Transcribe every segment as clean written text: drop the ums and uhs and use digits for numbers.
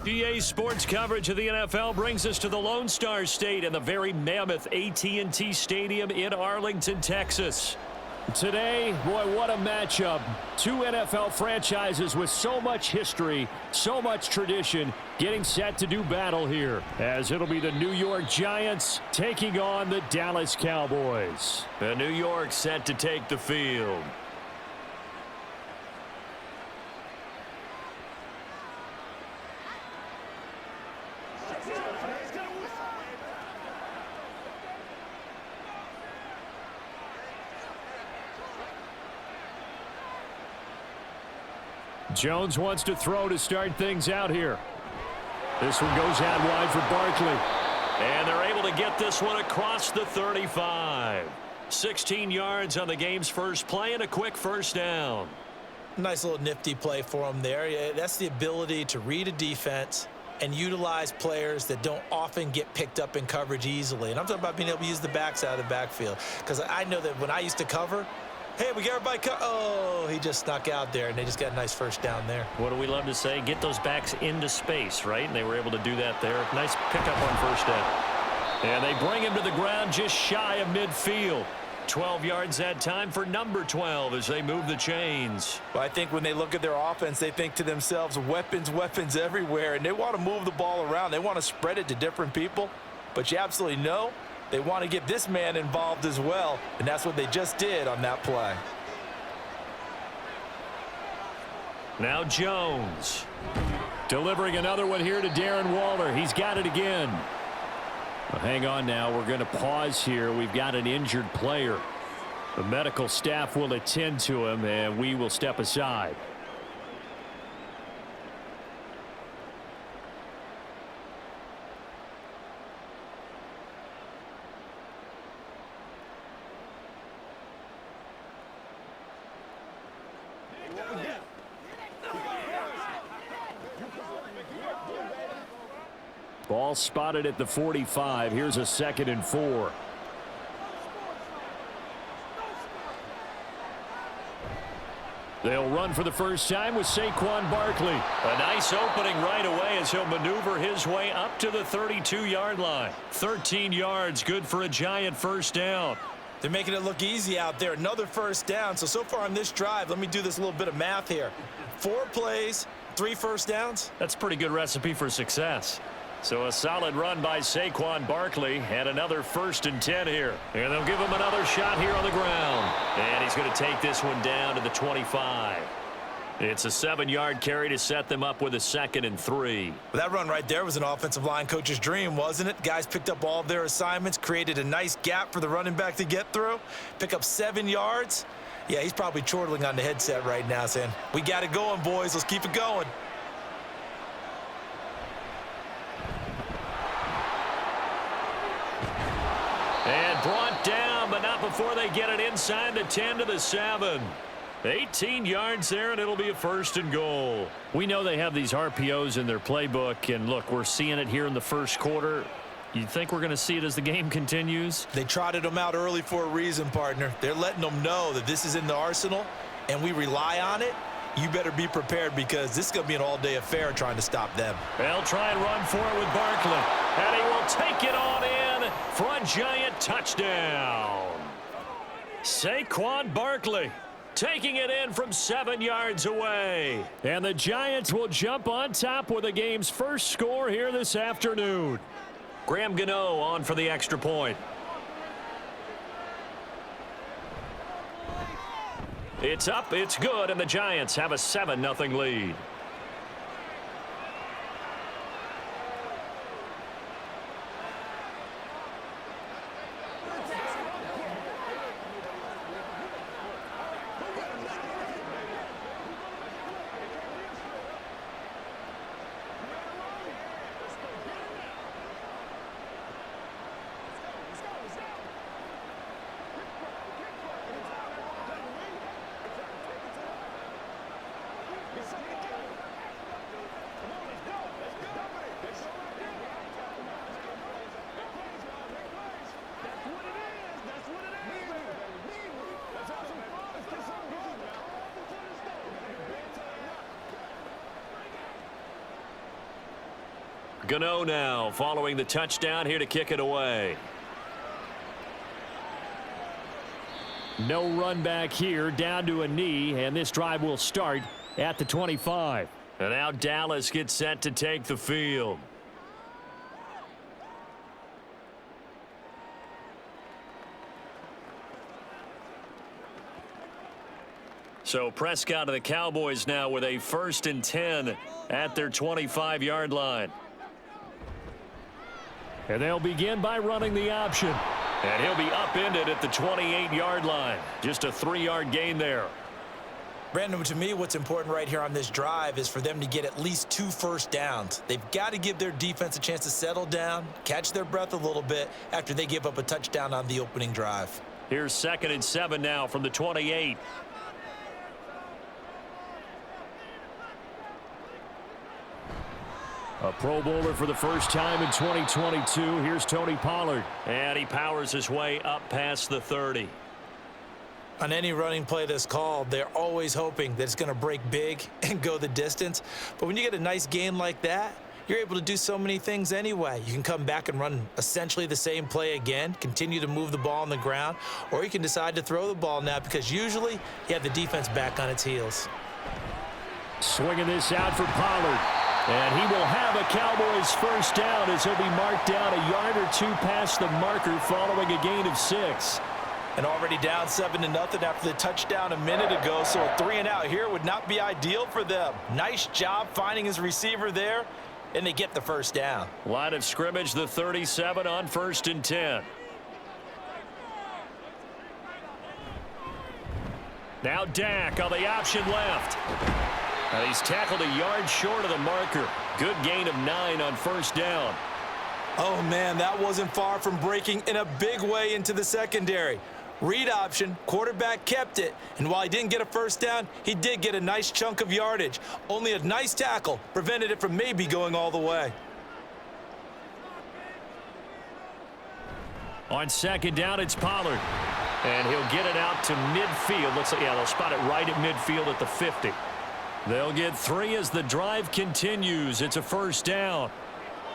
EA Sports coverage of the NFL brings us to the Lone Star State and the very mammoth AT&T Stadium in Arlington, Texas. Today, boy, what a matchup. Two NFL franchises with so much history, so much tradition, getting set to do battle here, as it'll be the New York Giants taking on the Dallas Cowboys. The New York set to take the field. Jones wants to throw to start things out here. This one goes out wide for Barkley. And they're able to get this one across the 35. 16 yards on the game's first play and a quick first down. Nice little nifty play for him there. Yeah, that's the ability to read a defense and utilize players that don't often get picked up in coverage easily. And I'm talking about being able to use the backs out of the backfield. Because I know that when I used to cover, hey, we got everybody oh, he just snuck out there, and they just got a nice first down there. What do we love to say? Get those backs into space, right? And they were able to do that there. Nice pickup on first down. And they bring him to the ground just shy of midfield. 12 yards that time for number 12 as they move the chains. Well, I think when they look at their offense, they think to themselves, weapons, weapons everywhere, and they want to move the ball around. They want to spread it to different people, but you absolutely know they want to get this man involved as well, and that's what they just did on that play. Now Jones. Delivering another one here to Darren Waller. He's got it again. Well, hang on now. We're going to pause here. We've got an injured player. The medical staff will attend to him, and we will step aside. Ball spotted at the 45. Here's a 2nd and 4. They'll run for the first time with Saquon Barkley. A nice opening right away as he'll maneuver his way up to the 32-yard line. 13 yards, good for a Giant first down. They're making it look easy out there. Another first down. So far on this drive, let me do this little bit of math here. 4 plays, 3 first downs. That's a pretty good recipe for success. So a solid run by Saquon Barkley and another 1st and 10 here. And they'll give him another shot here on the ground. And he's going to take this one down to the 25. It's a 7-yard carry to set them up with a 2nd and 3. Well, that run right there was an offensive line coach's dream, wasn't it? Guys picked up all of their assignments, created a nice gap for the running back to get through, pick up 7 yards. Yeah, he's probably chortling on the headset right now saying, we got it going, boys. Let's keep it going. And brought down, but not before they get it inside the 10 to the 7. 18 yards there, and it'll be a 1st and goal. We know they have these RPOs in their playbook, and look, we're seeing it here in the first quarter. You think we're going to see it as the game continues? They trotted them out early for a reason, partner. They're letting them know that this is in the arsenal, and we rely on it. You better be prepared because this is going to be an all-day affair trying to stop them. They'll try and run for it with Barkley, and he will take it on in for a Giant touchdown. Saquon Barkley taking it in from 7 yards away. And the Giants will jump on top with the game's first score here this afternoon. Graham Gano on for the extra point. It's up, it's good, and the Giants have a 7-0 lead. Gano now following the touchdown here to kick it away. No run back here, down to a knee, and this drive will start at the 25. And now Dallas gets set to take the field. So Prescott of the Cowboys now with a 1st and 10 at their 25-yard line. And they'll begin by running the option. And he'll be upended at the 28-yard line. Just a 3-yard gain there. Brandon, to me, what's important right here on this drive is for them to get at least 2 first downs. They've got to give their defense a chance to settle down, catch their breath a little bit after they give up a touchdown on the opening drive. Here's 2nd and 7 now from the 28. A Pro Bowler for the first time in 2022. Here's Tony Pollard. And he powers his way up past the 30. On any running play that's called, they're always hoping that it's going to break big and go the distance. But when you get a nice gain like that, you're able to do so many things anyway. You can come back and run essentially the same play again, continue to move the ball on the ground, or you can decide to throw the ball now because usually you have the defense back on its heels. Swinging this out for Pollard. And he will have a Cowboys first down as he'll be marked down a yard or 2 past the marker following a gain of 6. And already down 7-0 after the touchdown a minute ago, so a 3-and-out here would not be ideal for them. Nice job finding his receiver there, and they get the first down. Line of scrimmage, the 37 on 1st and 10. Now Dak on the option left. And he's tackled a yard short of the marker. Good gain of 9 on 1st down. Oh, man, that wasn't far from breaking in a big way into the secondary. Read option, quarterback kept it, and while he didn't get a first down, he did get a nice chunk of yardage. Only a nice tackle prevented it from maybe going all the way. On 2nd down, it's Pollard. And he'll get it out to midfield. Looks like, yeah, they'll spot it right at midfield at the 50. They'll get 3 as the drive continues. It's a first down.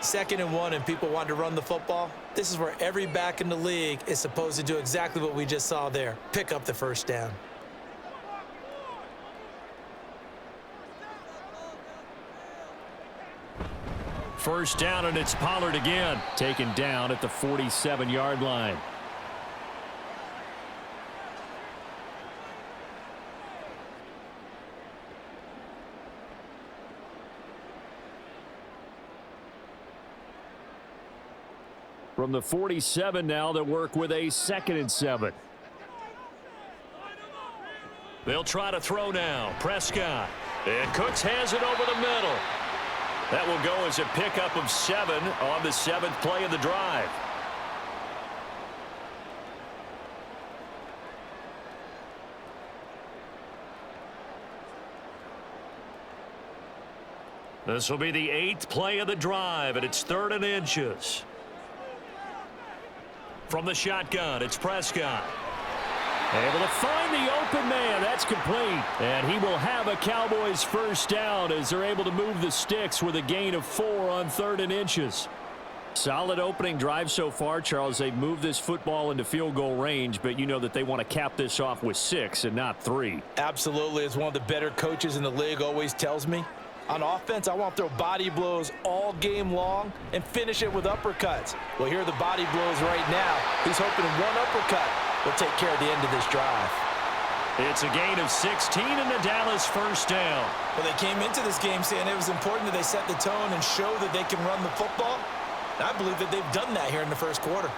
2nd and 1, and people want to run the football. This is where every back in the league is supposed to do exactly what we just saw there. Pick up the first down. First down, and it's Pollard again. Taken down at the 47-yard line. From the 47 now, they'll work with a 2nd and 7. They'll try to throw now. Prescott. And Cooks has it over the middle. That will go as a pickup of 7 on the 7th play of the drive. This will be the 8th play of the drive, and it's 3rd and inches. From the shotgun, it's Prescott. Able to find the open man. That's complete. And he will have a Cowboys first down as they're able to move the sticks with a gain of 4 on 3rd and inches. Solid opening drive so far, Charles. They've moved this football into field goal range, but you know that they want to cap this off with 6 and not 3. Absolutely. As one of the better coaches in the league always tells me, on offense, I want to throw body blows all game long and finish it with uppercuts. Well, here are the body blows right now. He's hoping one uppercut will take care of the end of this drive. It's a gain of 16 and the Dallas first down. Well, they came into this game saying it was important that they set the tone and show that they can run the football. And I believe that they've done that here in the first quarter.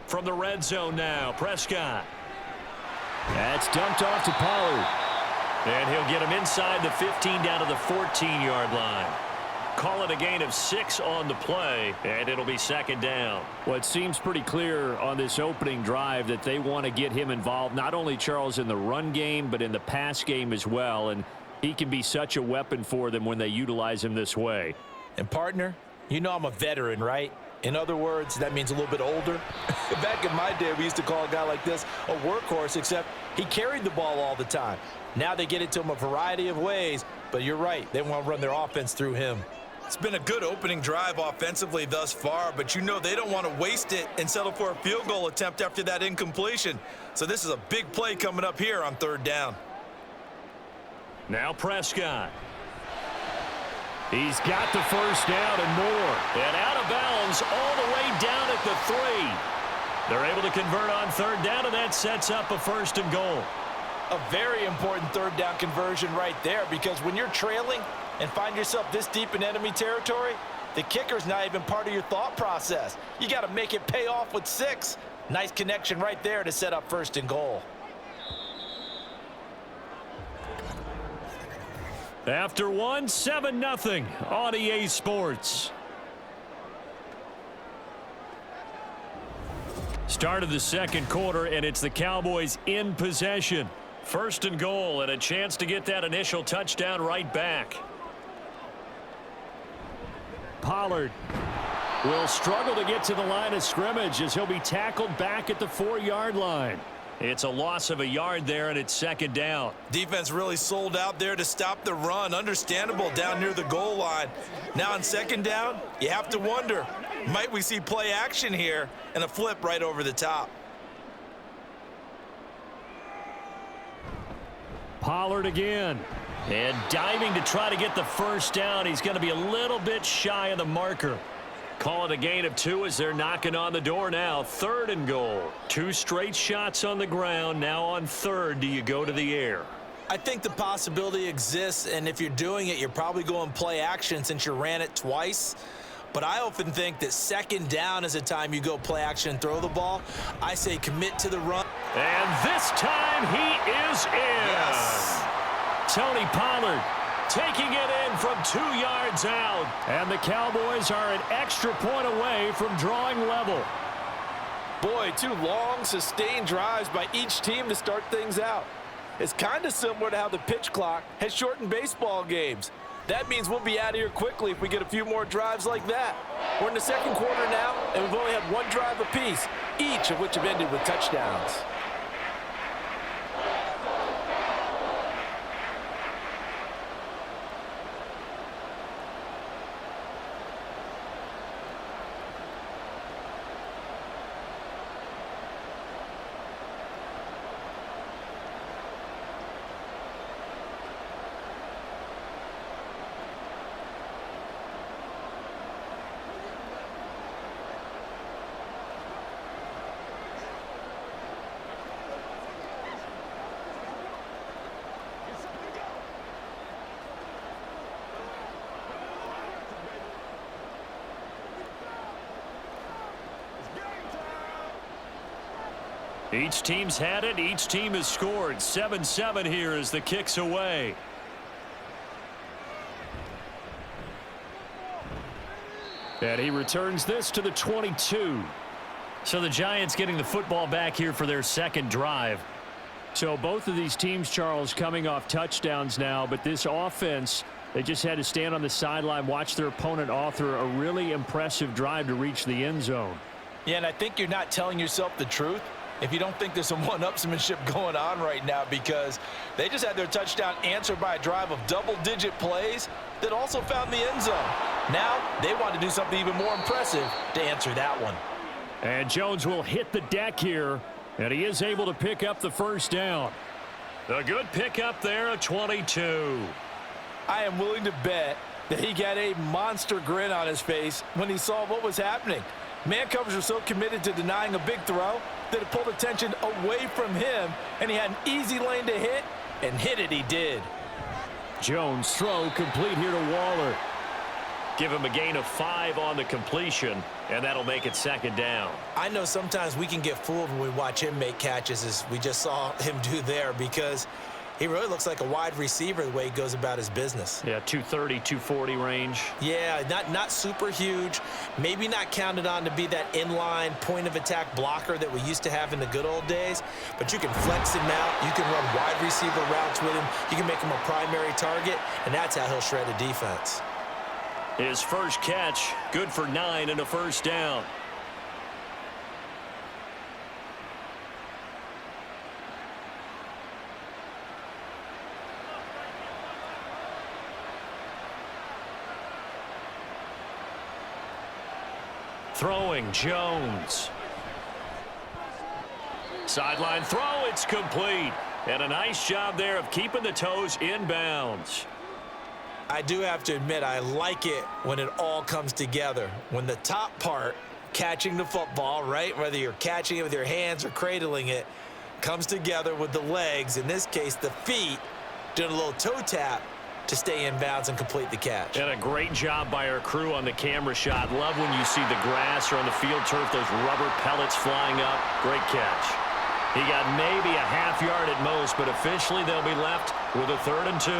From the red zone now, Prescott. That's dumped off to Pollard. And he'll get him inside the 15 down to the 14-yard line. Call it a gain of 6 on the play, and it'll be 2nd down. Well, it seems pretty clear on this opening drive that they want to get him involved, not only, Charles, in the run game, but in the pass game as well. And he can be such a weapon for them when they utilize him this way. And, partner, you know I'm a veteran, right? In other words, that means a little bit older. Back in my day, we used to call a guy like this a workhorse, except he carried the ball all the time. Now they get it to him a variety of ways, but you're right. They want to run their offense through him. It's been a good opening drive offensively thus far, but you know they don't want to waste it and settle for a field goal attempt after that incompletion. So this is a big play coming up here on 3rd down. Now Prescott. He's got the first down and more. And out of bounds all the way down at the 3. They're able to convert on 3rd down, and that sets up a 1st and goal. A very important 3rd down conversion right there, because when you're trailing and find yourself this deep in enemy territory, the kicker's not even part of your thought process. You got to make it pay off with 6. Nice connection right there to set up 1st and goal. After 1, 7-0 on EA Sports. Start of the 2nd quarter, and it's the Cowboys in possession. 1st and goal, and a chance to get that initial touchdown right back. Pollard will struggle to get to the line of scrimmage as he'll be tackled back at the 4-yard line. It's a loss of a yard there, and it's 2nd down. Defense really sold out there to stop the run. Understandable down near the goal line. Now on 2nd down, you have to wonder, might we see play action here and a flip right over the top? Pollard again. And diving to try to get the first down. He's going to be a little bit shy of the marker. Call it a gain of 2 as they're knocking on the door now. 3rd and goal. 2 straight shots on the ground. Now on 3rd, do you go to the air? I think the possibility exists, and if you're doing it, you're probably going play action since you ran it twice. But I often think that 2nd down is a time you go play action and throw the ball. I say commit to the run. And this time he is in. Yes. Tony Pollard taking it in from 2 yards out. And the Cowboys are an extra point away from drawing level. Boy, 2 long, sustained drives by each team to start things out. It's kind of similar to how the pitch clock has shortened baseball games. That means we'll be out of here quickly if we get a few more drives like that. We're in the 2nd quarter now, and we've only had 1 drive apiece, each of which have ended with touchdowns. Each team's had it. Each team has scored. 7-7 here as the kick's away. And he returns this to the 22. So the Giants getting the football back here for their 2nd drive. So both of these teams, Charles, coming off touchdowns now, but this offense, they just had to stand on the sideline, watch their opponent author a really impressive drive to reach the end zone. Yeah, and I think you're not telling yourself the truth if you don't think there's some one-upsmanship going on right now, because they just had their touchdown answered by a drive of double-digit plays that also found the end zone. Now they want to do something even more impressive to answer that one. And Jones will hit the deck here, and he is able to pick up the first down. A good pickup there, a 22. I am willing to bet that he got a monster grin on his face when he saw what was happening. Man coverage was so committed to denying a big throw that it pulled attention away from him, and he had an easy lane to hit, and hit it he did. Jones' throw complete here to Waller. Give him a gain of 5 on the completion, and that'll make it 2nd down. I know sometimes we can get fooled when we watch him make catches, as we just saw him do there, because he really looks like a wide receiver the way he goes about his business. Yeah, 230, 240 range. Yeah, not super huge. Maybe not counted on to be that inline point-of-attack blocker that we used to have in the good old days, but you can flex him out. You can run wide receiver routes with him. You can make him a primary target, and that's how he'll shred a defense. His first catch, good for 9 and a first down. Throwing, Jones. Sideline throw, it's complete. And a nice job there of keeping the toes inbounds. I do have to admit, I like it when it all comes together. When the top part, catching the football, right, whether you're catching it with your hands or cradling it, comes together with the legs, in this case the feet, doing a little toe tap to stay in bounds and complete the catch. And a great job by our crew on the camera shot. Love when you see the grass or on the field turf, those rubber pellets flying up. Great catch. He got maybe a half yard at most, but officially they'll be left with a 3rd and 2.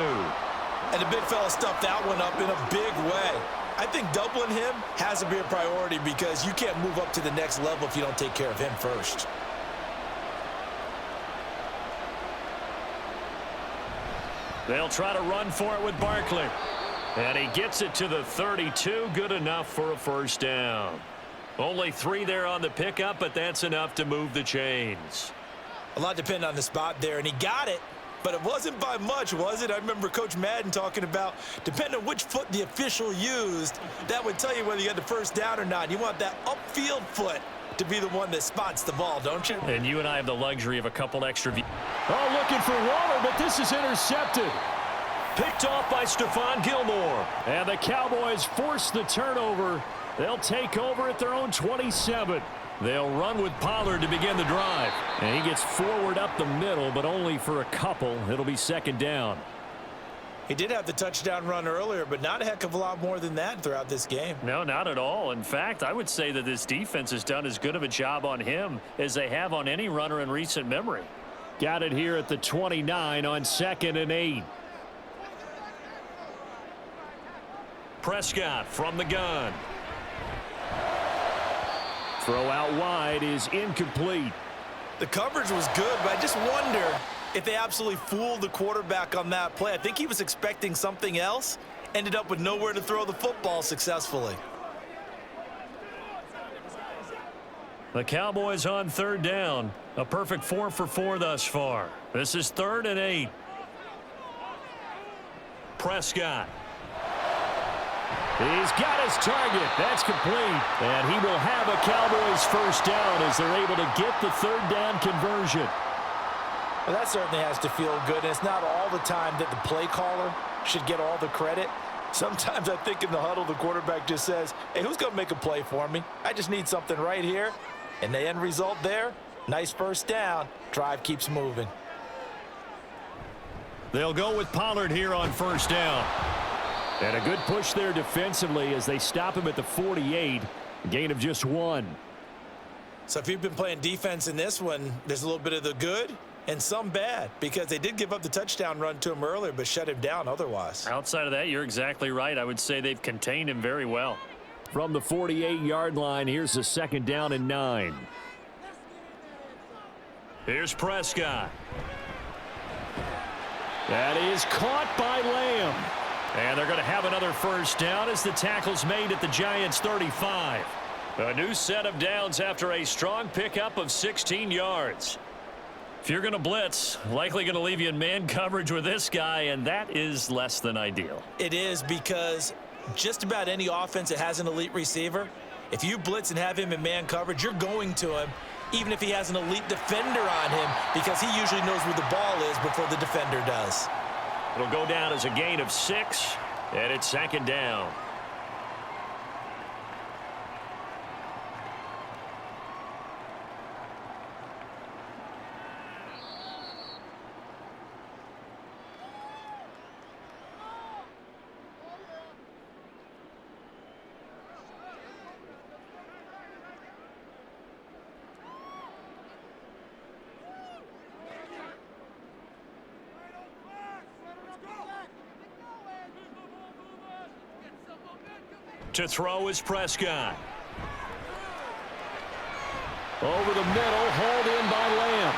And the big fella stuffed that one up in a big way. I think doubling him has to be a priority because you can't move up to the next level if you don't take care of him first. They'll try to run for it with Barkley. And he gets it to the 32. Good enough for a first down. Only 3 there on the pickup, but that's enough to move the chains. A lot depended on the spot there, and he got it. But it wasn't by much, was it? I remember Coach Madden talking about, depending on which foot the official used, that would tell you whether you had the first down or not. You want that upfield foot to be the one that spots the ball, don't you? And you and I have the luxury of a couple extra views. Oh, looking for Waller, but this is intercepted. Picked off by Stephon Gilmore. And the Cowboys force the turnover. They'll take over at their own 27. They'll run with Pollard to begin the drive. And he gets forward up the middle, but only for a couple. It'll be 2nd down. He did have the touchdown run earlier, but not a heck of a lot more than that throughout this game. No, not at all. In fact, I would say that this defense has done as good of a job on him as they have on any runner in recent memory. Got it here at the 29 on 2nd and 8. Prescott from the gun. Throw out wide is incomplete. The coverage was good, but I just wonder if they absolutely fooled the quarterback on that play. I think he was expecting something else, ended up with nowhere to throw the football successfully. The Cowboys on 3rd down. A perfect 4 for 4 thus far. This is 3rd and 8. Prescott. He's got his target. That's complete. And he will have a Cowboys first down as they're able to get the 3rd down conversion. Well, that certainly has to feel good. And it's not all the time that the play caller should get all the credit. Sometimes I think in the huddle, the quarterback just says, hey, who's going to make a play for me? I just need something right here. And the end result there, nice first down. Drive keeps moving. They'll go with Pollard here on 1st down. And a good push there defensively as they stop him at the 48. Gain of just 1. So if you've been playing defense in this one, there's a little bit of the good and some bad because they did give up the touchdown run to him earlier but shut him down otherwise. Outside of that, you're exactly right. I would say they've contained him very well. From the 48-yard line, here's the 2nd down and 9. Here's Prescott. That is caught by Lamb. And they're going to have another first down as the tackle's made at the Giants' 35. A new set of downs after a strong pickup of 16 yards. If you're going to blitz, likely going to leave you in man coverage with this guy, and that is less than ideal. It is because just about any offense that has an elite receiver, if you blitz and have him in man coverage, you're going to him, even if he has an elite defender on him, because he usually knows where the ball is before the defender does. It'll go down as a gain of 6, and it's 2nd down. To throw is Prescott. Over the middle, hauled in by Lamb.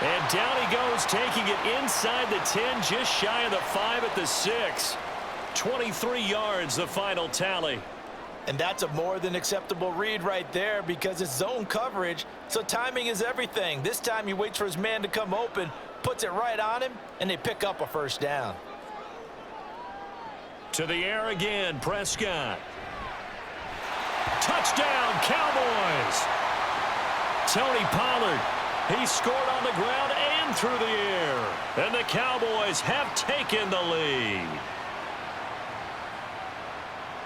And down he goes, taking it inside the 10, just shy of the 5 at the 6. 23 yards, the final tally. And that's a more than acceptable read right there because it's zone coverage, so timing is everything. This time he waits for his man to come open, puts it right on him, and they pick up a first down. To the air again, Prescott. Touchdown, Cowboys! Tony Pollard, he scored on the ground and through the air. And the Cowboys have taken the lead.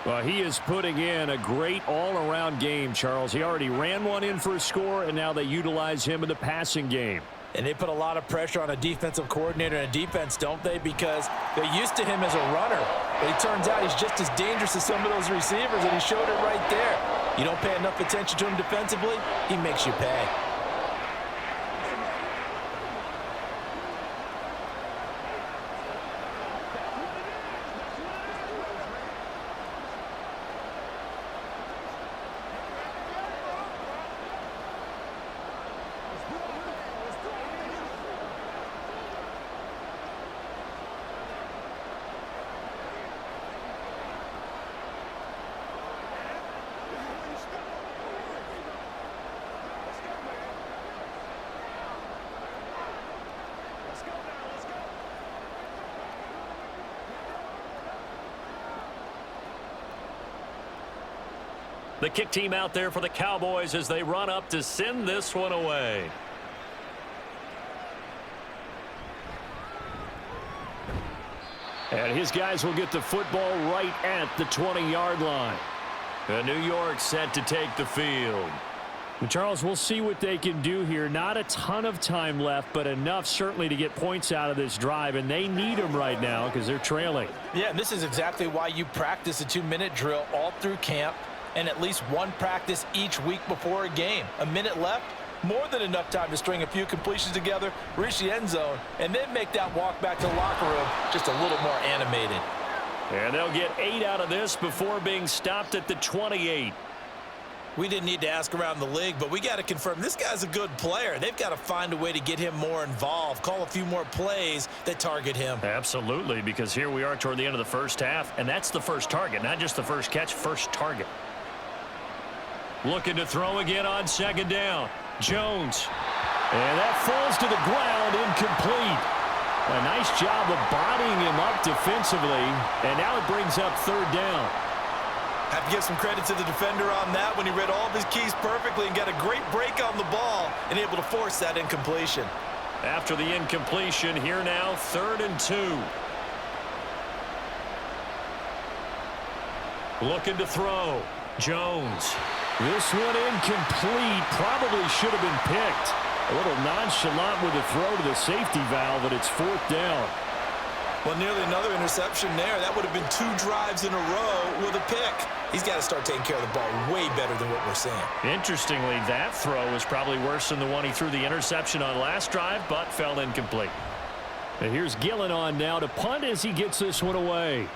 Well, he is putting in a great all-around game, Charles. He already ran one in for a score, and now they utilize him in the passing game. And they put a lot of pressure on a defensive coordinator and a defense, don't they? Because they're used to him as a runner. But it turns out he's just as dangerous as some of those receivers, and he showed it right there. You don't pay enough attention to him defensively, he makes you pay. The kick team out there for the Cowboys as they run up to send this one away. And his guys will get the football right at the 20-yard line. And New York set to take the field. And Charles, we'll see what they can do here. Not a ton of time left, but enough certainly to get points out of this drive, and they need them right now because they're trailing. Yeah, and this is exactly why you practice a 2-minute drill all through camp and at least one practice each week before a game. A minute left, more than enough time to string a few completions together, reach the end zone, and then make that walk back to the locker room just a little more animated. And they'll get 8 out of this before being stopped at the 28. We didn't need to ask around the league, but we got to confirm this guy's a good player. They've got to find a way to get him more involved, call a few more plays that target him. Absolutely, because here we are toward the end of the first half, and that's the first target, not just the first catch, first target. Looking to throw again on second down. Jones. And that falls to the ground, incomplete. A nice job of bodying him up defensively, and now it brings up third down. Have to give some credit to the defender on that when he read all of his keys perfectly and got a great break on the ball and able to force that incompletion. After the incompletion, here now, 3rd and 2. Looking to throw. Jones. This one incomplete. Probably should have been picked. A little nonchalant with the throw to the safety valve, and it's 4th down. Well, nearly another interception there. That would have been 2 drives in a row with a pick. He's got to start taking care of the ball way better than what we're seeing. Interestingly, that throw was probably worse than the one he threw the interception on last drive, but fell incomplete. And here's Gillen on now to punt as he gets this one away.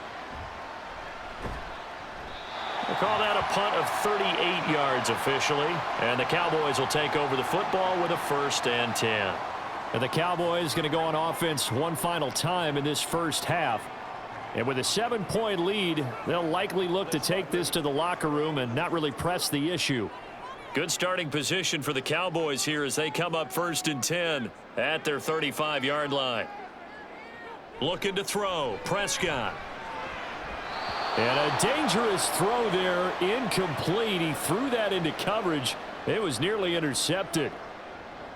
We'll call that a punt of 38 yards officially. And the Cowboys will take over the football with a 1st and 10. And the Cowboys going to go on offense one final time in this first half. And with a 7-point lead, they'll likely look to take this to the locker room and not really press the issue. Good starting position for the Cowboys here as they come up 1st and 10 at their 35-yard line. Looking to throw. Prescott. And a dangerous throw there, incomplete. He threw that into coverage. It was nearly intercepted.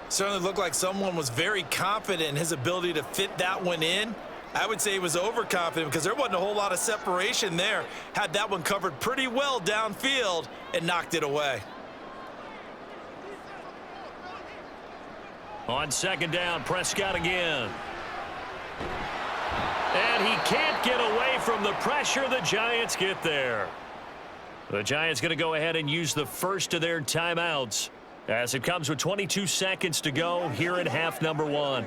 Certainly looked like someone was very confident in his ability to fit that one in. I would say he was overconfident because there wasn't a whole lot of separation there. Had that one covered pretty well downfield and knocked it away. On 2nd down, Prescott again. And he can't get away from the pressure. The Giants get there. The Giants going to go ahead and use the first of their timeouts as it comes with 22 seconds to go here in half number 1.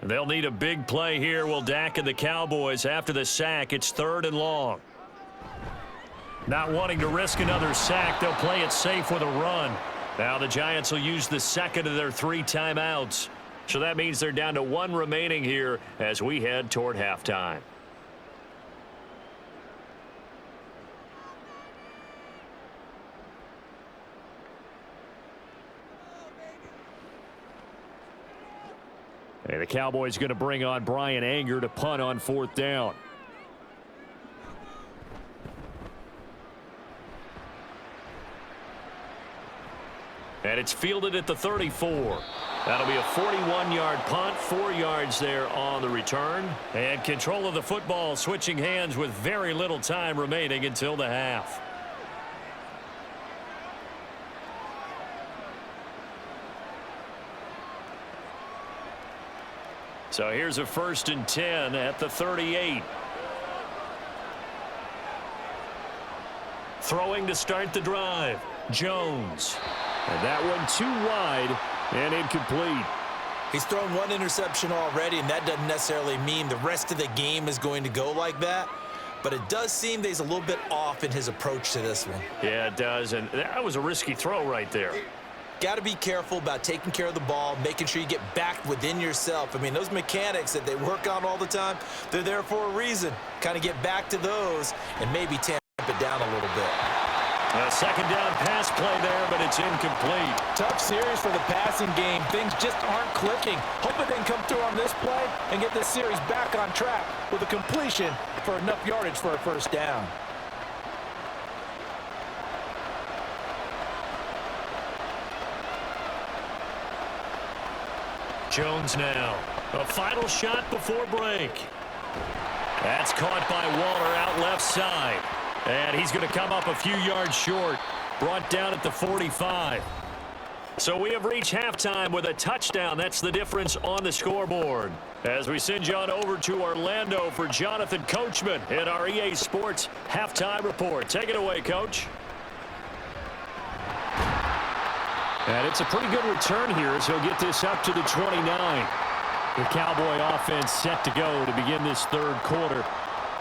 They'll need a big play here. Will Dak and the Cowboys after the sack. It's 3rd and long. Not wanting to risk another sack, they'll play it safe with a run. Now the Giants will use the second of their 3 timeouts. So that means they're down to 1 remaining here as we head toward halftime. And the Cowboys going to bring on Brian Anger to punt on 4th down. And it's fielded at the 34. That'll be a 41-yard punt, 4 yards there on the return. And control of the football switching hands with very little time remaining until the half. So here's a 1st and 10 at the 38. Throwing to start the drive, Jones. And that one too wide and incomplete. He's thrown 1 interception already, and that doesn't necessarily mean the rest of the game is going to go like that. But it does seem that he's a little bit off in his approach to this one. Yeah, it does, and that was a risky throw right there. Got to be careful about taking care of the ball, making sure you get back within yourself. I mean, those mechanics that they work on all the time, they're there for a reason. Kind of get back to those and maybe tamp it down a little bit. A 2nd down pass play there, but it's incomplete. Tough series for the passing game. Things just aren't clicking. Hope they can come through on this play and get this series back on track with a completion for enough yardage for a 1st down. Jones now. A final shot before break. That's caught by Waller out left side. And he's going to come up a few yards short. Brought down at the 45. So we have reached halftime with a touchdown. That's the difference on the scoreboard. As we send you on over to Orlando for Jonathan Coachman in our EA Sports Halftime Report. Take it away, Coach. And it's a pretty good return here as he'll get this up to the 29. The Cowboy offense set to go to begin this 3rd quarter.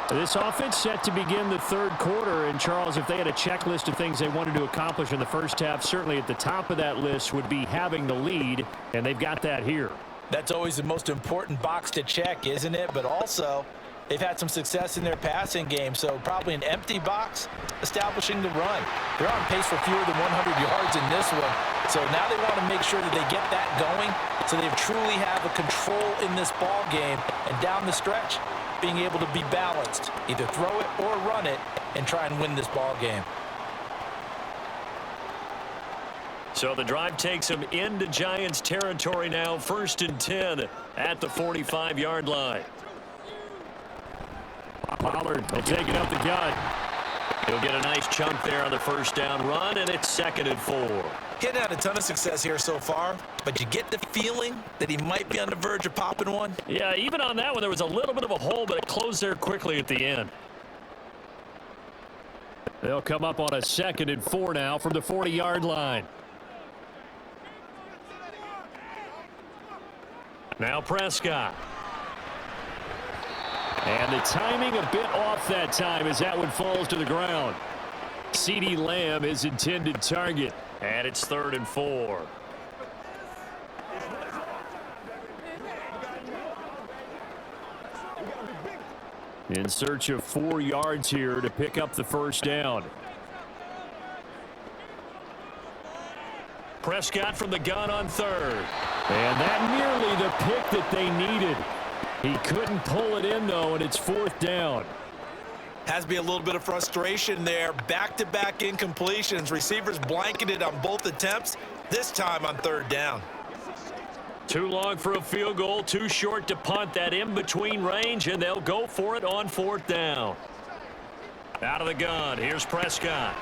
This offense set to begin the 3rd quarter. And, Charles, if they had a checklist of things they wanted to accomplish in the first half, certainly at the top of that list would be having the lead, and they've got that here. That's always the most important box to check, isn't it? But also, they've had some success in their passing game, so probably an empty box establishing the run. They're on pace for fewer than 100 yards in this one. So now they want to make sure that they get that going so they truly have a control in this ball game. And down the stretch, being able to be balanced, either throw it or run it, and try and win this ball game. So the drive takes them into Giants territory now, 1st and 10 at the 45-yard line. Pollard will take it up the gut. He'll get a nice chunk there on the 1st down run, and it's 2nd and 4. He hadn't had a ton of success here so far, but you get the feeling that he might be on the verge of popping one. Yeah, even on that one, there was a little bit of a hole, but it closed there quickly at the end. They'll come up on a 2nd and 4 now from the 40-yard line. Now Prescott. And the timing a bit off that time as that one falls to the ground. CeeDee Lamb is intended target. And it's 3rd and 4. In search of 4 yards here to pick up the 1st down. Prescott from the gun on 3rd. And that nearly the pick that they needed. He couldn't pull it in, though, and it's 4th down. Has to be a little bit of frustration there. Back-to-back incompletions. Receivers blanketed on both attempts, this time on 3rd down. Too long for a field goal, too short to punt. That in-between range, and they'll go for it on 4th down. Out of the gun, here's Prescott.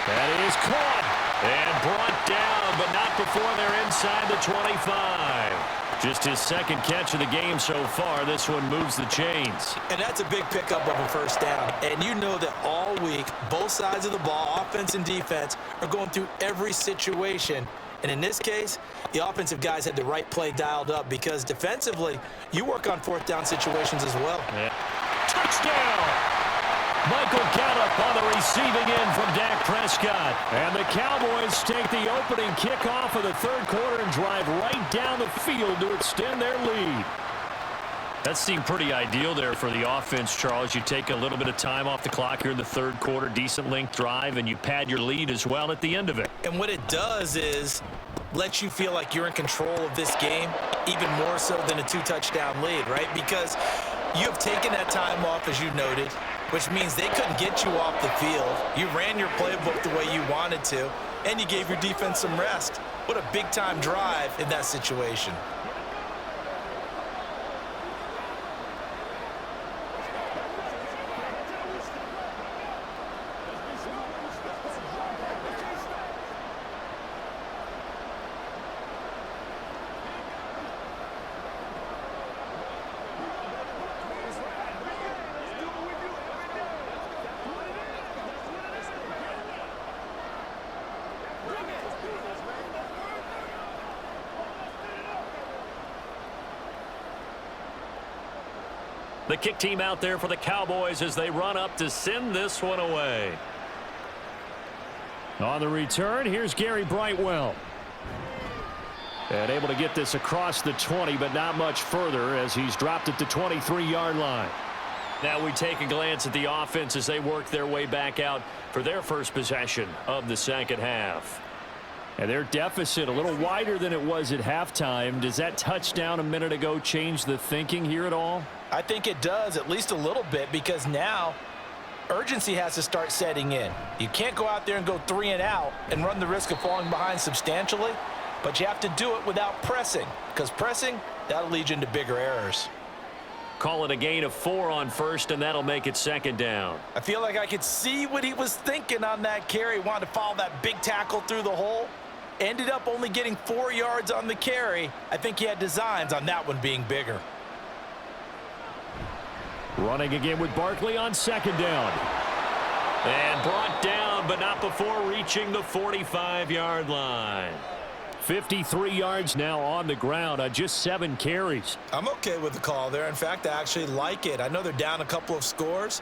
That is caught and brought down, but not before they're inside the 25. Just his 2nd catch of the game so far. This one moves the chains. And that's a big pickup of a 1st down. And you know that all week, both sides of the ball, offense and defense, are going through every situation. And in this case, the offensive guys had the right play dialed up because defensively, you work on 4th down situations as well. Yeah. Touchdown! Michael Gallup on the receiving end from Dak Prescott. Prescott. And the Cowboys take the opening kickoff of the third quarter and drive right down the field to extend their lead. That seemed pretty ideal there for the offense, Charles. You take a little bit of time off the clock here in the third quarter, decent length drive, and you pad your lead as well at the end of it. And what it does is let you feel like you're in control of this game, even more so than a 2-touchdown lead, right? Because you have taken that time off, as you noted, which means they couldn't get you off the field. You ran your playbook the way you wanted to, and you gave your defense some rest. What a big-time drive in that situation. The kick team out there for the Cowboys as they run up to send this one away. On the return, here's Gary Brightwell. And able to get this across the 20, but not much further as he's dropped at the 23-yard line. Now we take a glance at the offense as they work their way back out for their first possession of the second half. And their deficit a little wider than it was at halftime. Does that touchdown a minute ago change the thinking here at all? I think it does, at least a little bit, because now urgency has to start setting in. You can't go out there and go 3 and out and run the risk of falling behind substantially, but you have to do it without pressing, because pressing, that'll lead you into bigger errors. Call it a gain of 4 on first, and that'll make it second down. I feel like I could see what he was thinking on that carry. He wanted to follow that big tackle through the hole. Ended up only getting 4 yards on the carry. I think he had designs on that one being bigger. Running again with Barkley on second down. And brought down, but not before reaching the 45-yard line. 53 yards now on the ground on just 7 carries. I'm okay with the call there. In fact, I actually like it. I know they're down a couple of scores,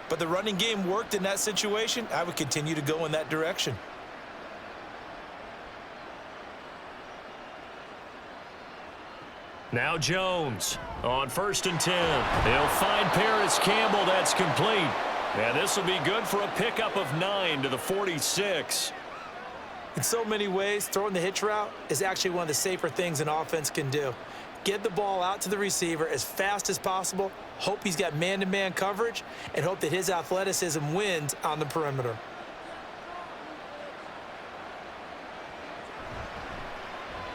but the running game worked in that situation. I would continue to go in that direction. Now Jones on 1st and 10. They'll find Paris Campbell. That's complete. And this will be good for a pickup of 9 to the 46. In so many ways, throwing the hitch route is actually one of the safer things an offense can do. Get the ball out to the receiver as fast as possible, hope he's got man-to-man coverage, and hope that his athleticism wins on the perimeter.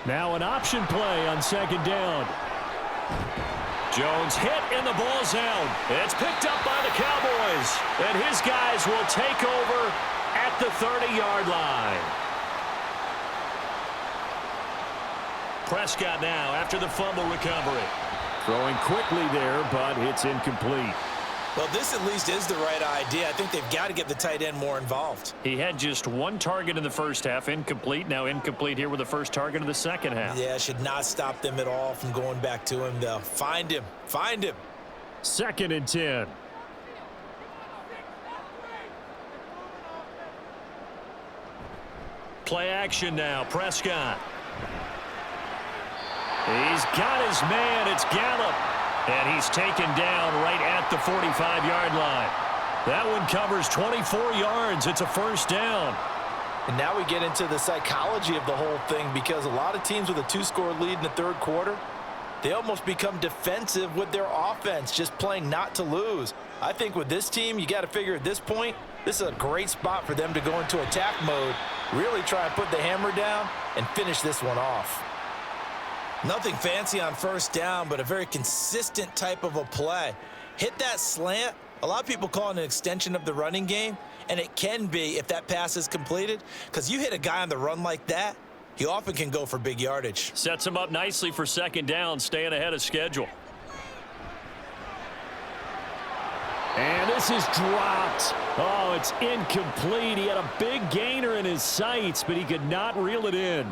Now an option play on second down. Jones hit and the ball's out. It's picked up by the Cowboys. And his guys will take over at the 30-yard line. Prescott now after the fumble recovery. Throwing quickly there, but it's incomplete. Well, this at least is the right idea. I think they've got to get the tight end more involved. He had just 1 target in the first half, incomplete. Now incomplete here with the first target of the second half. Yeah, should not stop them at all from going back to him, though. Find him. Find him. 2nd and 10. Play action now. Prescott. He's got his man. It's Gallup. And he's taken down right at the 45-yard line. That one covers 24 yards. It's a first down. And now we get into the psychology of the whole thing, because a lot of teams with a 2-score lead in the third quarter, they almost become defensive with their offense, just playing not to lose. I think with this team, you got to figure at this point, this is a great spot for them to go into attack mode, really try and put the hammer down and finish this one off. Nothing fancy on first down, but a very consistent type of a play. Hit that slant. A lot of people call it an extension of the running game, and it can be if that pass is completed, because you hit a guy on the run like that, he often can go for big yardage. Sets him up nicely for second down, staying ahead of schedule. And this is dropped. Oh, it's incomplete. He had a big gainer in his sights, but he could not reel it in.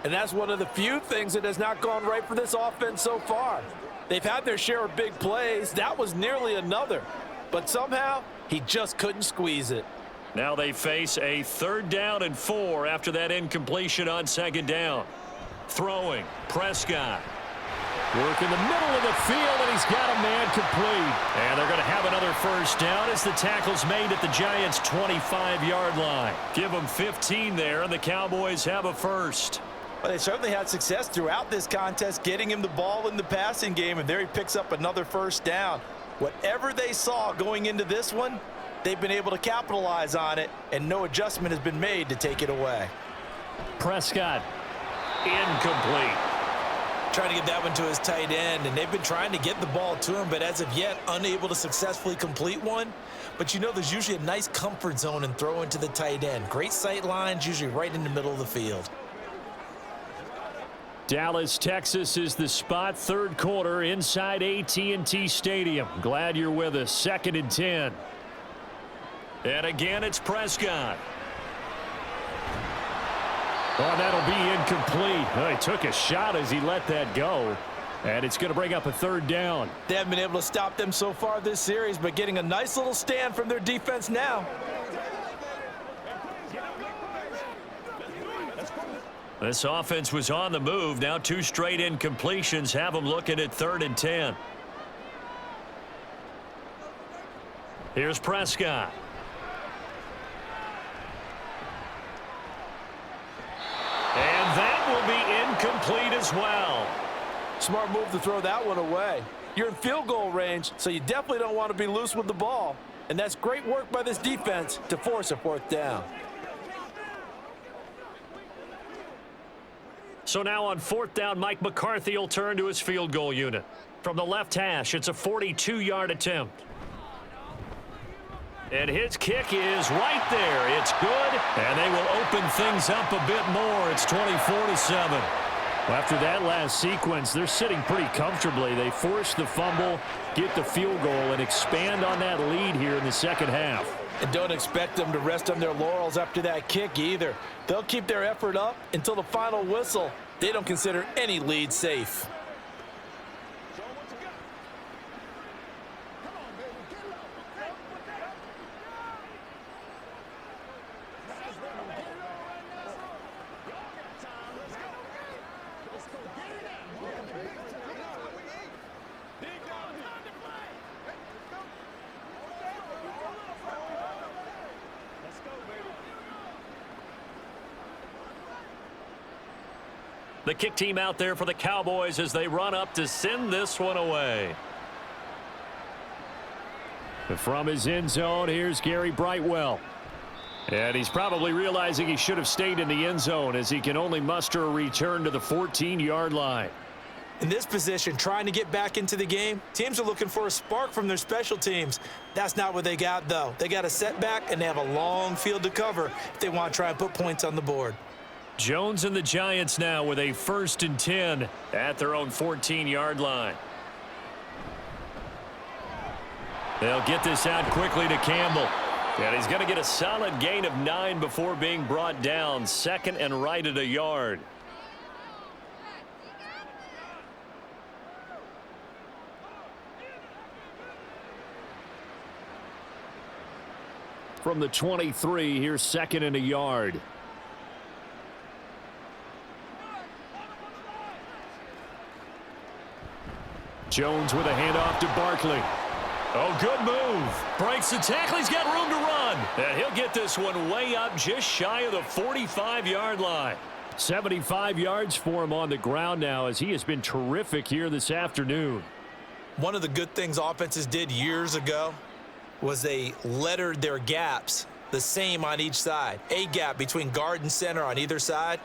And that's one of the few things that has not gone right for this offense so far. They've had their share of big plays. That was nearly another. But somehow, he just couldn't squeeze it. Now they face a 3rd down and 4 after that incompletion on 2nd down. Throwing, Prescott. Work in the middle of the field, and he's got a man complete. And they're going to have another 1st down as the tackle's made at the Giants' 25-yard line. Give them 15 there, and the Cowboys have a 1st. Well, they certainly had success throughout this contest getting him the ball in the passing game, and there he picks up another 1st down. Whatever they saw going into this one, they've been able to capitalize on it, and no adjustment has been made to take it away. Prescott, incomplete. Trying to get that one to his tight end, and they've been trying to get the ball to him, but as of yet, unable to successfully complete one. But you know, there's usually a nice comfort zone in throwing to the tight end. Great sight lines, usually right in the middle of the field. Dallas, Texas is the spot. 3rd quarter inside AT&T Stadium. Glad you're with us. 2nd and 10. And again, it's Prescott. Oh, that'll be incomplete. Oh, he took a shot as he let that go. And it's going to bring up a 3rd down. They haven't been able to stop them so far this series, but getting a nice little stand from their defense now. This offense was on the move. Now 2 straight incompletions have them looking at 3rd and 10. Here's Prescott. And that will be incomplete as well. Smart move to throw that one away. You're in field goal range, so you definitely don't want to be loose with the ball. And that's great work by this defense to force a 4th down. So now on 4th down, Mike McCarthy will turn to his field goal unit. From the left hash, it's a 42-yard attempt. And his kick is right there. It's good, and they will open things up a bit more. It's 24-7. After that last sequence, they're sitting pretty comfortably. They force the fumble, get the field goal, and expand on that lead here in the 2nd half. And don't expect them to rest on their laurels after that kick either. They'll keep their effort up until the final whistle. They don't consider any lead safe. The kick team out there for the Cowboys as they run up to send this one away. From his end zone, here's Gary Brightwell. And he's probably realizing he should have stayed in the end zone as he can only muster a return to the 14-yard line. In this position, trying to get back into the game, teams are looking for a spark from their special teams. That's not what they got, though. They got a setback, and they have a long field to cover if they want to try and put points on the board. Jones and the Giants now with a 1st and 10 at their own 14-yard line. They'll get this out quickly to Campbell. And he's going to get a solid gain of 9 before being brought down. 2nd and right at a yard. From the 23, here's 2nd and a yard. Jones with a handoff to Barkley. Oh, good move. Breaks the tackle. He's got room to run. And he'll get this one way up just shy of the 45-yard line. 75 yards for him on the ground now as he has been terrific here this afternoon. One of the good things offenses did years ago was they lettered their gaps the same on each side. A gap between guard and center on either side.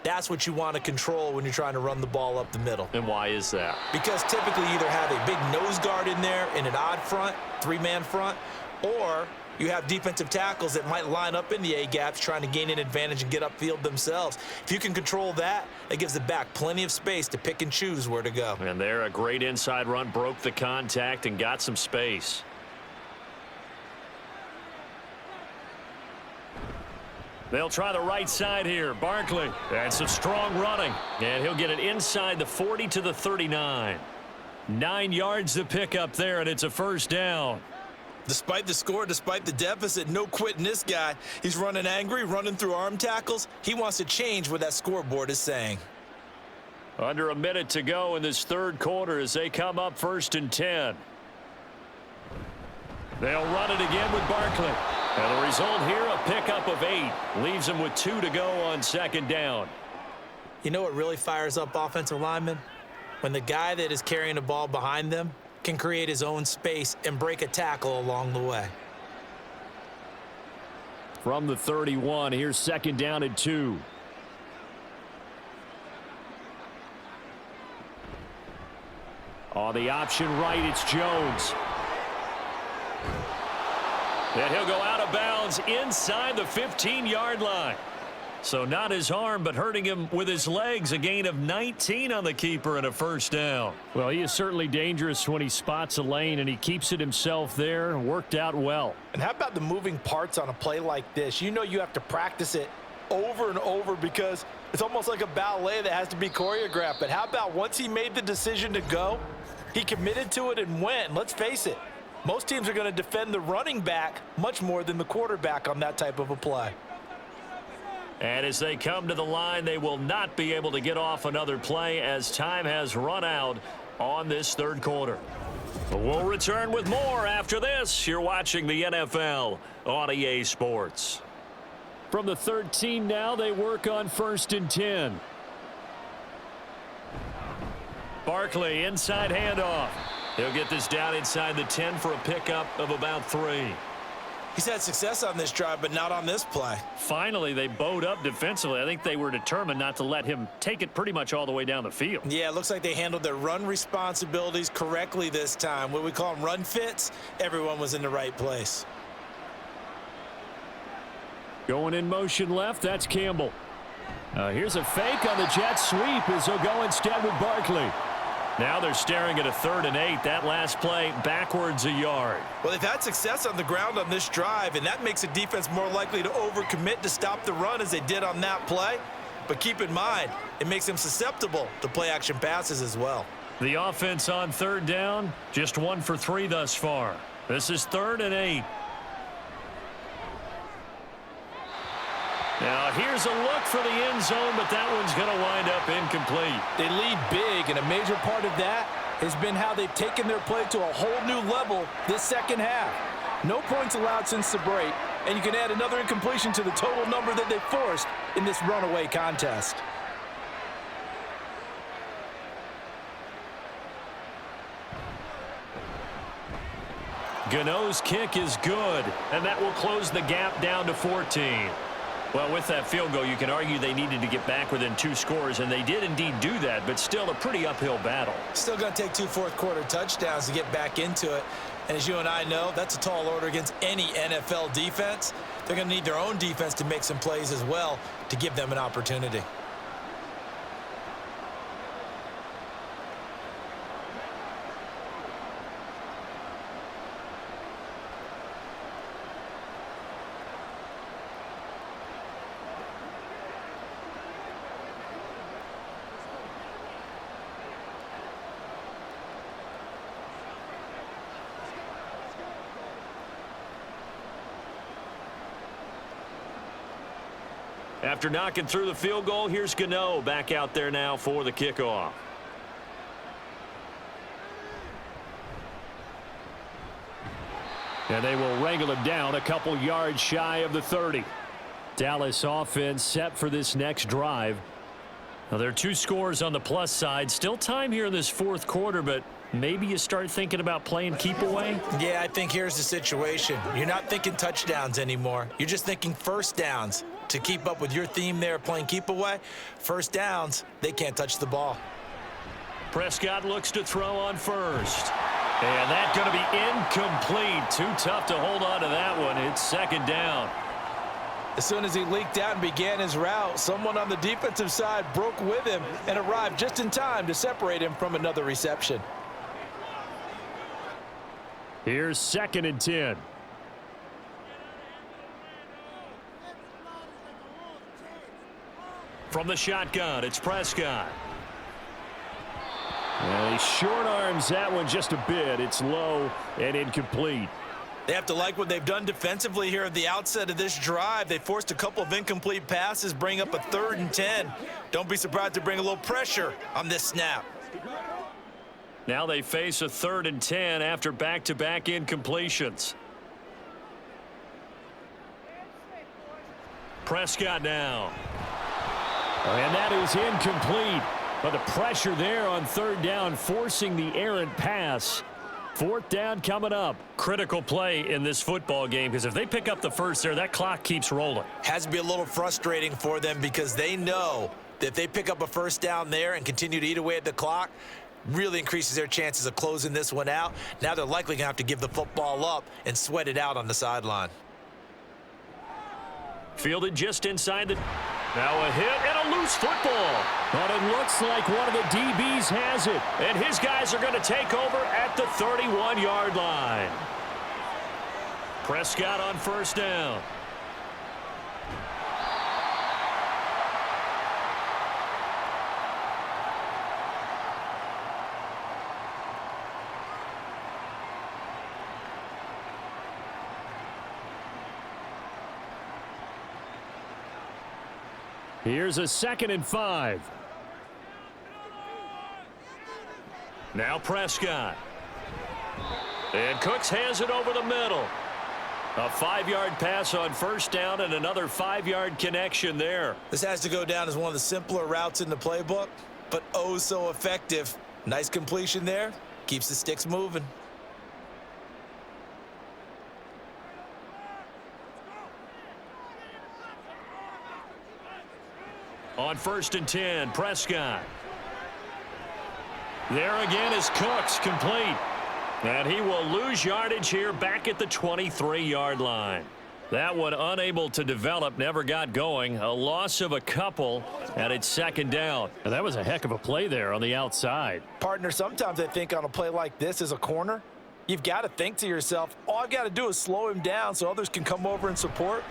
That's what you want to control when you're trying to run the ball up the middle. And why is that? Because typically you either have a big nose guard in there in an odd front, 3-man front, or you have defensive tackles that might line up in the A-gaps trying to gain an advantage and get upfield themselves. If you can control that, it gives the back plenty of space to pick and choose where to go. And there, a great inside run, broke the contact and got some space. They'll try the right side here. Barkley. And some strong running. And he'll get it inside the 40 to the 39. 9 yards to pick up there, and it's a 1st down. Despite the score, despite the deficit, no quitting this guy. He's running angry, running through arm tackles. He wants to change what that scoreboard is saying. Under a minute to go in this third quarter as they come up 1st and 10. They'll run it again with Barkley. And the result here, a pickup of 8. Leaves them with 2 to go on 2nd down. You know what really fires up offensive linemen? When the guy that is carrying the ball behind them can create his own space and break a tackle along the way. From the 31, here's 2nd down and 2. On the option right, it's Jones. And he'll go out of bounds inside the 15-yard line. So not his arm, but hurting him with his legs. A gain of 19 on the keeper and a 1st down. Well, he is certainly dangerous when he spots a lane, and he keeps it himself there. Worked out well. And how about the moving parts on a play like this? You know you have to practice it over and over because it's almost like a ballet that has to be choreographed. But how about once he made the decision to go, he committed to it and went. Let's face it, most teams are going to defend the running back much more than the quarterback on that type of a play. And as they come to the line, they will not be able to get off another play as time has run out on this third quarter. But we'll return with more after this. You're watching the NFL on EA Sports. From the 13 now, they work on 1st and 10. Barkley, inside handoff. He'll get this down inside the 10 for a pickup of about 3. He's had success on this drive, but not on this play. Finally, they bowed up defensively. I think they were determined not to let him take it pretty much all the way down the field. Yeah, it looks like they handled their run responsibilities correctly this time. What we call them run fits, everyone was in the right place. Going in motion left, that's Campbell. Here's a fake on the jet sweep as he'll go instead with Barkley. Now they're staring at a 3rd and 8. That last play backwards a yard. Well, they've had success on the ground on this drive, and that makes a defense more likely to overcommit to stop the run as they did on that play. But keep in mind, it makes them susceptible to play-action passes as well. The offense on 3rd down, just 1 for 3 thus far. This is 3rd and 8. Now, here's a look for the end zone, but that one's going to wind up incomplete. They lead big, and a major part of that has been how they've taken their play to a whole new level this second half. No points allowed since the break, and you can add another incompletion to the total number that they forced in this runaway contest. Gano's kick is good, and that will close the gap down to 14. Well, with that field goal, you can argue they needed to get back within 2 scores, and they did indeed do that, but still a pretty uphill battle. Still going to take 2 fourth-quarter touchdowns to get back into it. And as you and I know, that's a tall order against any NFL defense. They're going to need their own defense to make some plays as well to give them an opportunity. After knocking through the field goal, here's Gano back out there now for the kickoff. And they will wrangle him down a couple yards shy of the 30. Dallas offense set for this next drive. Now, there are 2 scores on the plus side. Still time here in this 4th quarter, but maybe you start thinking about playing keep away? Yeah, I think here's the situation. You're not thinking touchdowns anymore. You're just thinking first downs. To keep up with your theme there playing keep away, first downs, they can't touch the ball. Prescott looks to throw on first. And that's going to be incomplete. Too tough to hold on to that one. It's 2nd down. As soon as he leaked out and began his route, someone on the defensive side broke with him and arrived just in time to separate him from another reception. Here's 2nd and 10. From the shotgun, it's Prescott. And he short arms that one just a bit. It's low and incomplete. They have to like what they've done defensively here at the outset of this drive. They forced a couple of incomplete passes, bring up a 3rd and 10. Don't be surprised to bring a little pressure on this snap. Now they face a 3rd and 10 after back-to-back incompletions. Prescott now. And that is incomplete. But the pressure there on 3rd down, forcing the errant pass. 4th down coming up. Critical play in this football game, because if they pick up the first there, that clock keeps rolling. Has to be a little frustrating for them because they know that if they pick up a 1st down there and continue to eat away at the clock, really increases their chances of closing this one out. Now they're likely going to have to give the football up and sweat it out on the sideline. Fielded just inside the... Now a hit and a loose football. But it looks like one of the DBs has it. And his guys are going to take over at the 31-yard line. Prescott on 1st down. Here's a 2nd and 5. Now Prescott. And Cooks has it over the middle. A 5-yard pass on 1st down and another 5-yard connection there. This has to go down as one of the simpler routes in the playbook, but oh so effective. Nice completion there. Keeps the sticks moving. On 1st and 10, Prescott. There again is Cooks, complete. And he will lose yardage here back at the 23-yard line. That one unable to develop, never got going. A loss of a couple, and it's 2nd down. And that was a heck of a play there on the outside. Partner, sometimes I think on a play like this as a corner, you've got to think to yourself, all I've got to do is slow him down so others can come over and support.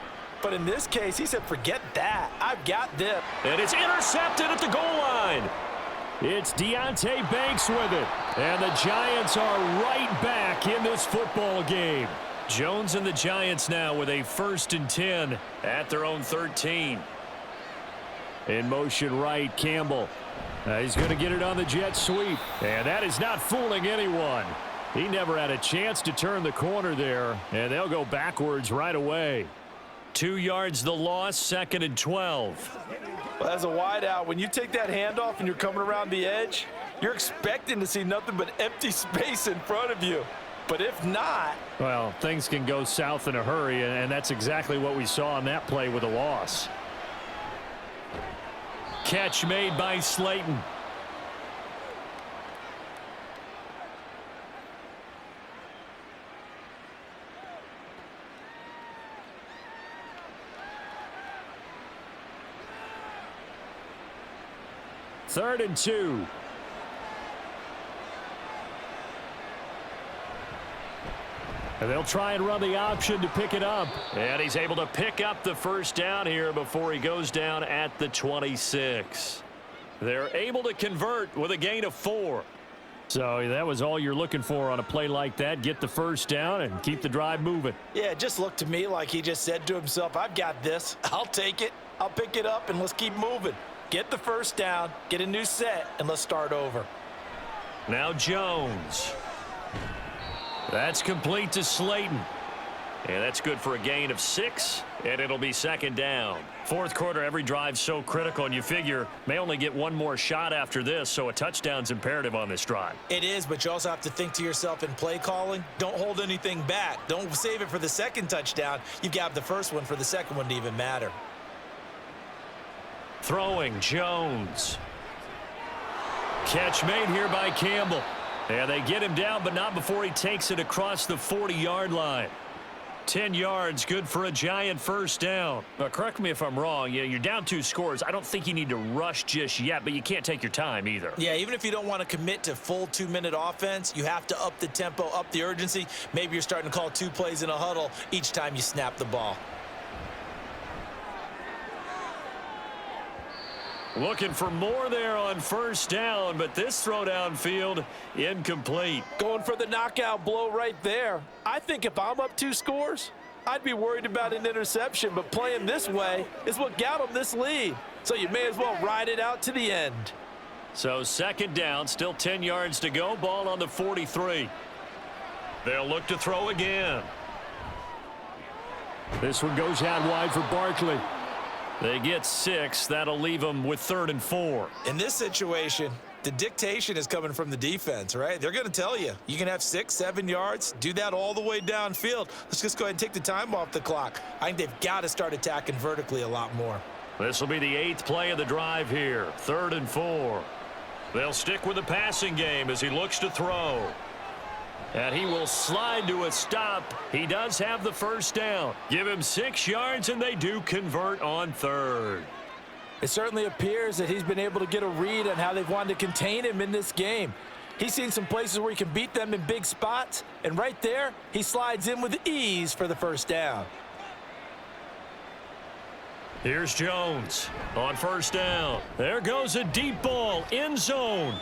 But in this case, he said, forget that. I've got this. And it's intercepted at the goal line. It's Deonte Banks with it. And the Giants are right back in this football game. Jones and the Giants now with a 1st and 10 at their own 13. In motion right, Campbell. He's going to get it on the jet sweep. And that is not fooling anyone. He never had a chance to turn the corner there. And they'll go backwards right away. 2 yards the loss, 2nd and 12. Well, as a wideout, when you take that handoff and you're coming around the edge, you're expecting to see nothing but empty space in front of you. But if not... Well, things can go south in a hurry, and that's exactly what we saw on that play with a loss. Catch made by Slayton. Third and 2. And they'll try and run the option to pick it up. And he's able to pick up the 1st down here before he goes down at the 26. They're able to convert with a gain of 4. So that was all you're looking for on a play like that. Get the 1st down and keep the drive moving. Yeah, it just looked to me like he just said to himself, I've got this. I'll take it. I'll pick it up, and let's keep moving. Get the 1st down, get a new set, and let's start over. Now Jones. That's complete to Slayton. And that's good for a gain of 6, and it'll be 2nd down. 4th quarter, every drive's so critical, and you figure may only get one more shot after this, so a touchdown's imperative on this drive. It is, but you also have to think to yourself in play calling, don't hold anything back. Don't save it for the 2nd touchdown. You've got the 1st one for the 2nd one to even matter. Throwing, Jones. Catch made here by Campbell. And they get him down, but not before he takes it across the 40-yard line. 10 yards, good for a Giant 1st down. Now, correct me if I'm wrong. You're down 2 scores. I don't think you need to rush just yet, but you can't take your time either. Yeah, even if you don't want to commit to full 2-minute offense, you have to up the tempo, up the urgency. Maybe you're starting to call 2 plays in a huddle each time you snap the ball. Looking for more there on first down, but this throw downfield incomplete. Going for the knockout blow right there. I think if I'm up 2 scores, I'd be worried about an interception, but playing this way is what got them this lead. So you may as well ride it out to the end. So second down, still 10 yards to go, ball on the 43. They'll look to throw again. This one goes out wide for Barkley. They get 6. That'll leave them with 3rd and 4. In this situation, the dictation is coming from the defense, right? They're going to tell you, you can have 6, 7 yards, do that all the way downfield. Let's just go ahead and take the time off the clock. I think they've got to start attacking vertically a lot more. This will be the 8th play of the drive here, 3rd and 4. They'll stick with the passing game as he looks to throw. And he will slide to a stop. He does have the first down. Give him 6 yards, and they do convert on 3rd. It certainly appears that he's been able to get a read on how they've wanted to contain him in this game. He's seen some places where he can beat them in big spots, and right there, he slides in with ease for the first down. Here's Jones on first down. There goes a deep ball, end zone.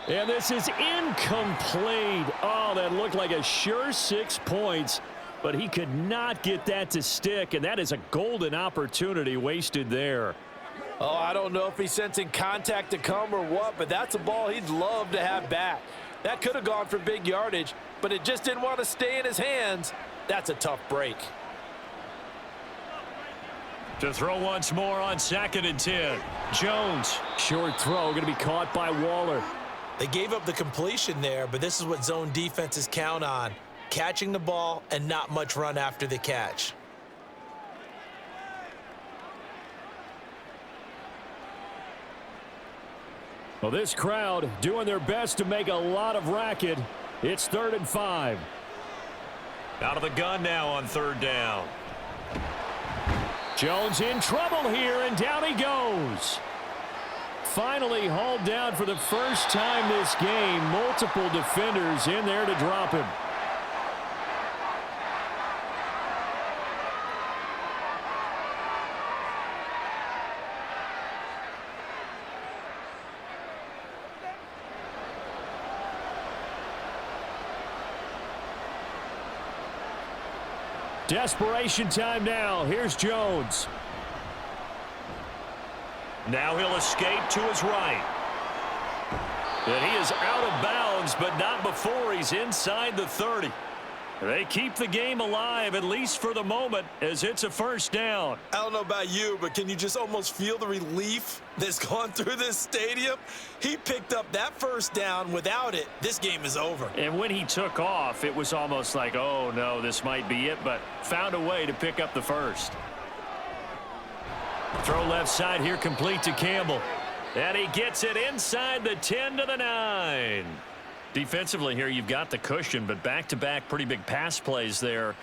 And this is incomplete. Oh, that looked like a sure 6 points, but he could not get that to stick, and that is a golden opportunity wasted there. Oh, I don't know if he's sensing contact to come or what, but that's a ball he'd love to have back. That could have gone for big yardage, but it just didn't want to stay in his hands. That's a tough break. To throw once more on 2nd and 10. Jones, short throw, going to be caught by Waller. They gave up the completion there, but this is what zone defenses count on. Catching the ball and not much run after the catch. Well, this crowd doing their best to make a lot of racket. It's 3rd and 5. Out of the gun now on 3rd down. Jones in trouble here, and down he goes. Finally hauled down for the first time this game. Multiple defenders in there to drop him. Desperation time now. Here's Jones. Now he'll escape to his right. And he is out of bounds, but not before he's inside the 30. They keep the game alive, at least for the moment, as it's a first down. I don't know about you, but can you just almost feel the relief that's gone through this stadium? He picked up that first down. Without it, this game is over. And when he took off, it was almost like, oh, no, this might be it, but found a way to pick up the first. Throw left side here, complete to Campbell. And he gets it inside the 10 to the 9. Defensively here, you've got the cushion, but back-to-back pretty big pass plays there.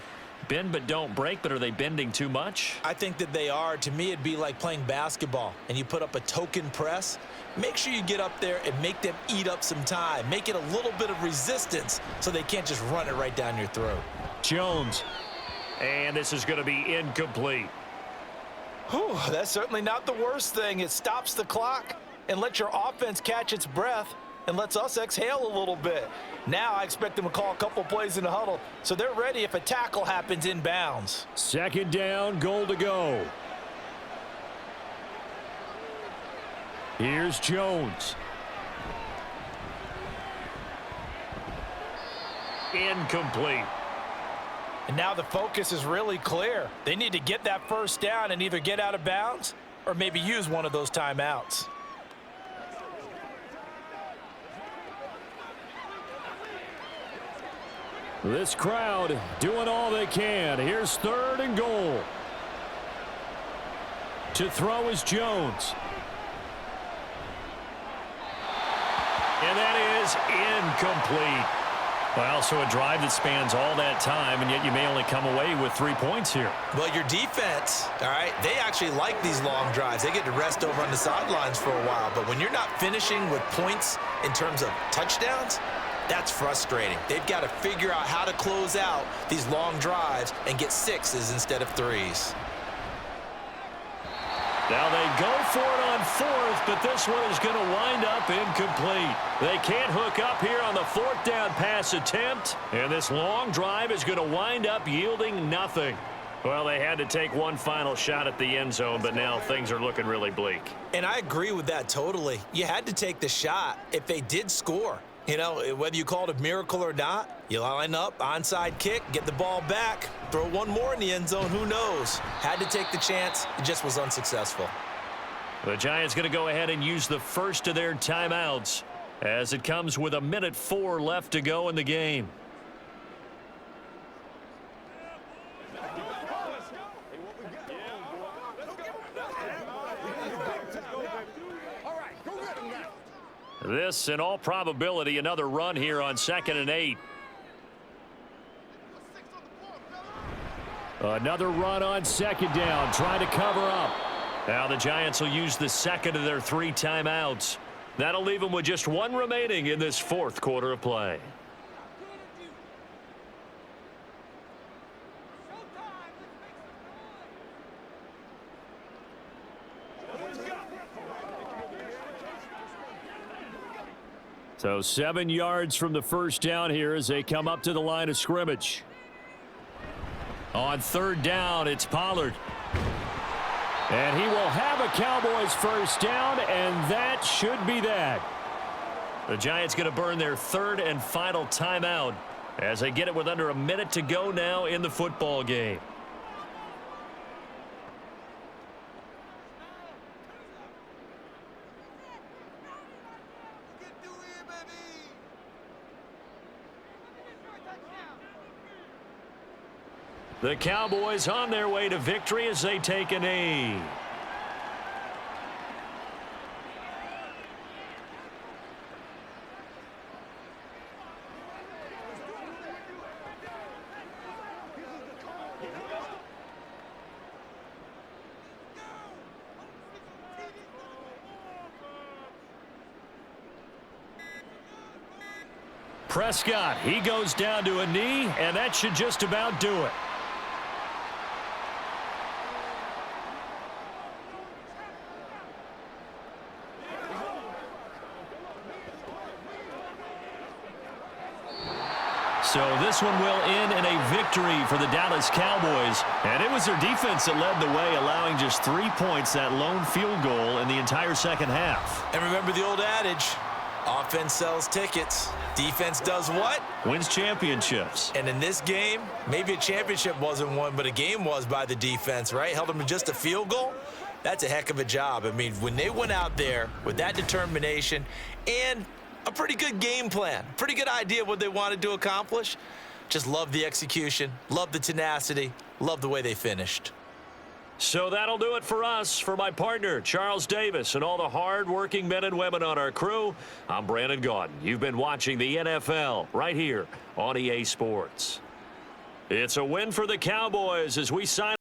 Bend but don't break, but are they bending too much? I think that they are. To me, it'd be like playing basketball, and you put up a token press. Make sure you get up there and make them eat up some time. Make it a little bit of resistance so they can't just run it right down your throat. Jones. And this is going to be incomplete. Whew, that's certainly not the worst thing. It stops the clock and lets your offense catch its breath and lets us exhale a little bit. Now I expect them to call a couple plays in the huddle, so they're ready if a tackle happens inbounds. 2nd down, goal to go. Here's Jones. Incomplete. And now the focus is really clear. They need to get that first down and either get out of bounds or maybe use one of those timeouts. This crowd doing all they can. Here's 3rd and goal. To throw is Jones. And that is incomplete. Well, so a drive that spans all that time, and yet you may only come away with 3 points here. Well, your defense, all right, they actually like these long drives. They get to rest over on the sidelines for a while. But when you're not finishing with points in terms of touchdowns, that's frustrating. They've got to figure out how to close out these long drives and get 6s instead of 3s. Now they go for it on fourth, but this one is going to wind up incomplete. They can't hook up here on the fourth down pass attempt, and this long drive is going to wind up yielding nothing. Well, they had to take one final shot at the end zone, but now things are looking really bleak. And I agree with that totally. You had to take the shot if they did score. You know, whether you call it a miracle or not, you line up, onside kick, get the ball back, throw one more in the end zone, who knows? Had to take the chance. It just was unsuccessful. The Giants going to go ahead and use the first of their timeouts as it comes with 1:04 left to go in the game. This, in all probability, another run here on 2nd and 8. Another run on 2nd down, trying to cover up. Now the Giants will use the second of their 3 timeouts. That'll leave them with just 1 remaining in this 4th quarter of play. So 7 yards from the first down here as they come up to the line of scrimmage. On 3rd down, it's Pollard. And he will have a Cowboys first down, and that should be that. The Giants going to burn their 3rd and final timeout as they get it with under a minute to go now in the football game. The Cowboys on their way to victory as they take a knee. Prescott, he goes down to a knee, and that should just about do it. So this one will end in a victory for the Dallas Cowboys. And it was their defense that led the way, allowing just 3 points, that lone field goal in the entire second half. And remember the old adage, offense sells tickets. Defense does what? Wins championships. And in this game, maybe a championship wasn't won, but a game was by the defense, right? Held them to just a field goal. That's a heck of a job. I mean, when they went out there with that determination and a pretty good game plan, pretty good idea of what they wanted to accomplish. Just love the execution, love the tenacity, love the way they finished. So that'll do it for us. For my partner, Charles Davis, and all the hard-working men and women on our crew, I'm Brandon Gaudin. You've been watching the NFL right here on EA Sports. It's a win for the Cowboys as we sign